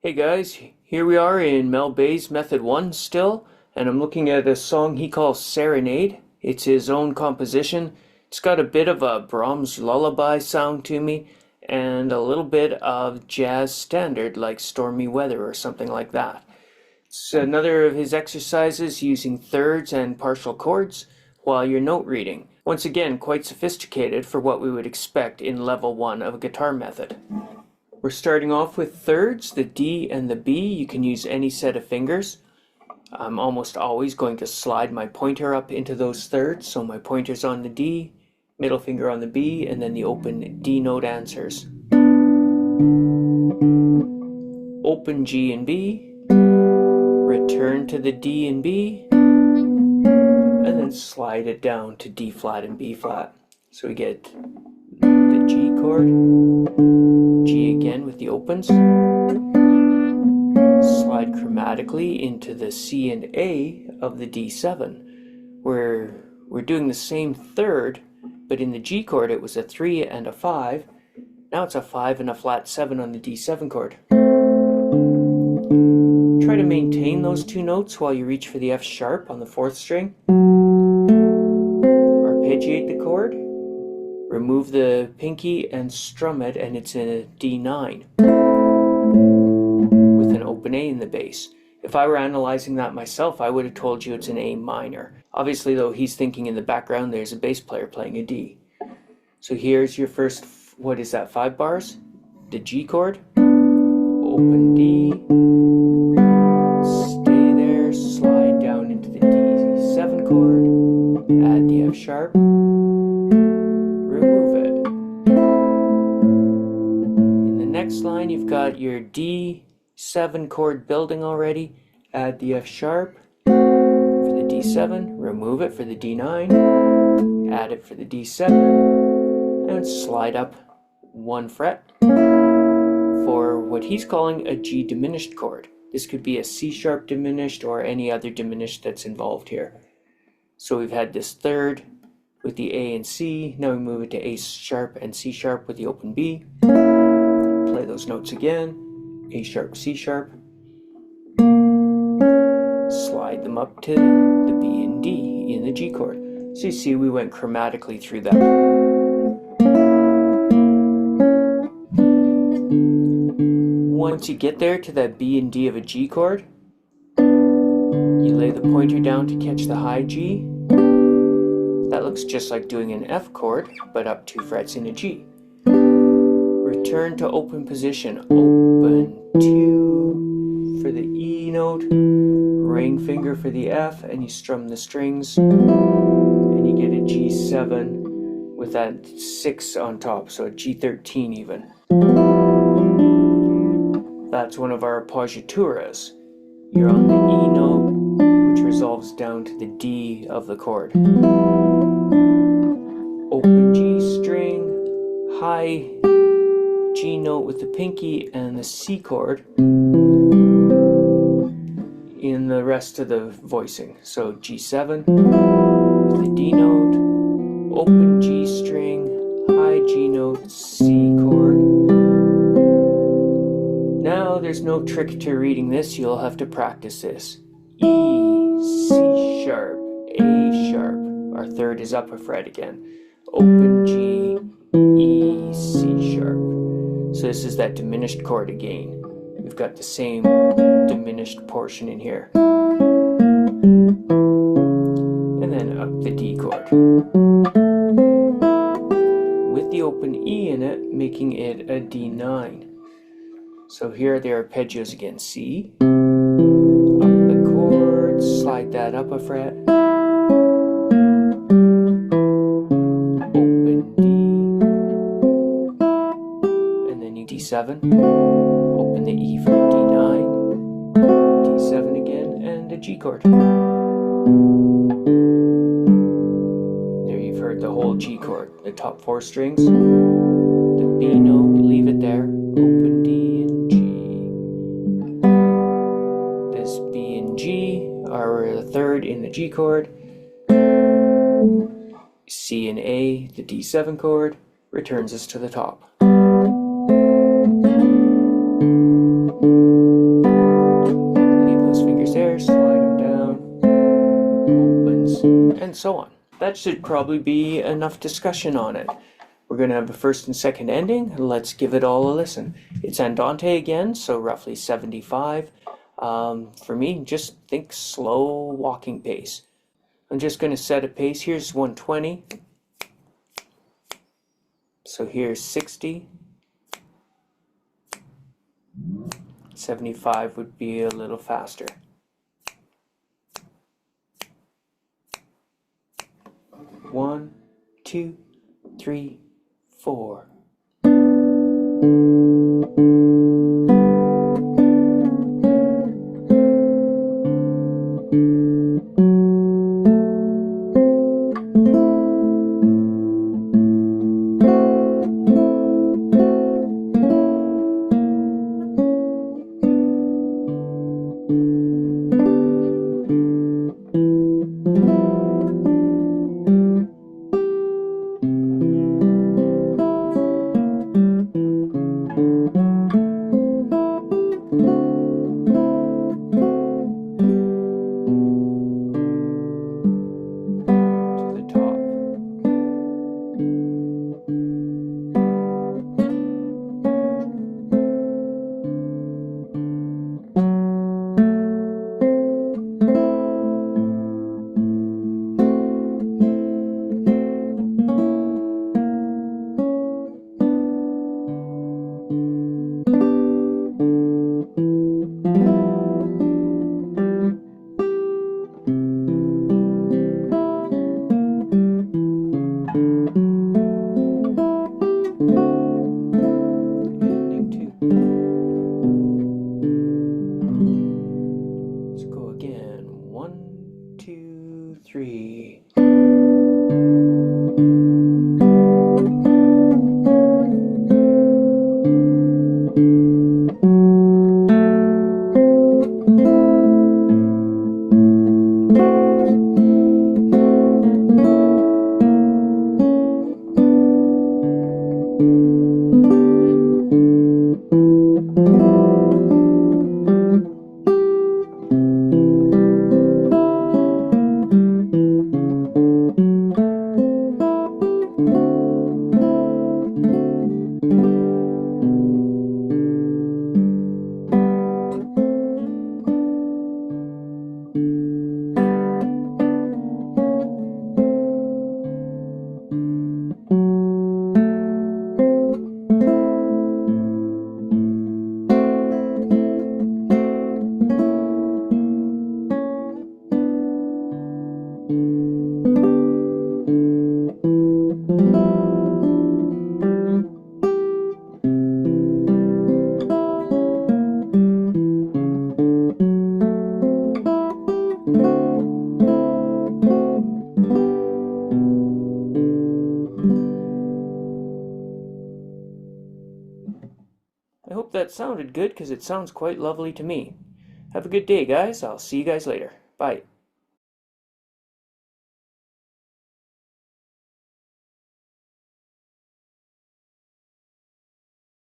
Hey guys, here we are in Mel Bay's Method 1 still, and I'm looking at a song he calls Serenade. It's his own composition. It's got a bit of a Brahms lullaby sound to me, and a little bit of jazz standard like Stormy Weather or something like that. It's another of his exercises using thirds and partial chords while you're note reading. Once again, quite sophisticated for what we would expect in level 1 of a guitar method. We're starting off with thirds, the D and the B. You can use any set of fingers. I'm almost always going to slide my pointer up into those thirds, so my pointer's on the D, middle finger on the B, and then the open D note answers. Open G and B, return to the D and B, and then slide it down to D flat and B flat. So we get the G chord, G again with the opens, slide chromatically into the C and A of the D7. We're doing the same third, but in the G chord it was a 3 and a 5. Now it's a 5 and a flat 7 on the D7 chord. Try to maintain those two notes while you reach for the F sharp on the 4th string. Arpeggiate the chord, remove the pinky and strum it, and it's in a D9 with an open A in the bass. If I were analyzing that myself, I would have told you it's an A minor. Obviously though, he's thinking in the background there's a bass player playing a D. So here's your first, 5 bars? The G chord, open D, stay there, slide down into the D7 chord, add the F sharp, remove it. In the next line you've got your D7 chord building already, add the F sharp for the D7, remove it for the D9, add it for the D7, and slide up 1 fret for what he's calling a G diminished chord. This could be a C sharp diminished or any other diminished that's involved here. So we've had this third with the A and C, now we move it to A sharp and C sharp with the open B. Play those notes again, A sharp, C sharp. Slide them up to the B and D in the G chord. So you see we went chromatically through that. Once you get there to that B and D of a G chord, you lay the pointer down to catch the high G. That looks just like doing an F chord, but up 2 frets in a G. Return to open position, open 2 for the E note, ring finger for the F, and you strum the strings, and you get a G7 with that 6 on top, so a G13 even. That's one of our appoggiaturas. You're on the E note, which resolves down to the D of the chord. Open G string, high G note with the pinky, and the C chord in the rest of the voicing. So G7 with the D note, open G string, high G note, C chord. Now there's no trick to reading this, you'll have to practice this. E, C sharp, A sharp. Our third is up a fret again. Open G, E, C sharp. So this is that diminished chord again. We've got the same diminished portion in here. And then up the D chord. With the open E in it, making it a D9. So here are the arpeggios again. C, up the chord, slide that up a fret, open D, and then you D7, open the E for a D9, D7 again, and a G chord. There you've heard the whole G chord, the top 4 strings, the B note, leave it there, open D and G. This B and G are the third in the G chord. C and A, the D7 chord, returns us to the top. so on. That should probably be enough discussion on it. We're going to have a first and second ending. Let's give it all a listen. It's andante again, so roughly 75. For me, just think slow walking pace. I'm just going to set a pace. Here's 120. So here's 60. 75 would be a little faster. One, two, three, 4. I hope that sounded good because it sounds quite lovely to me. Have a good day, guys. I'll see you guys later. Bye.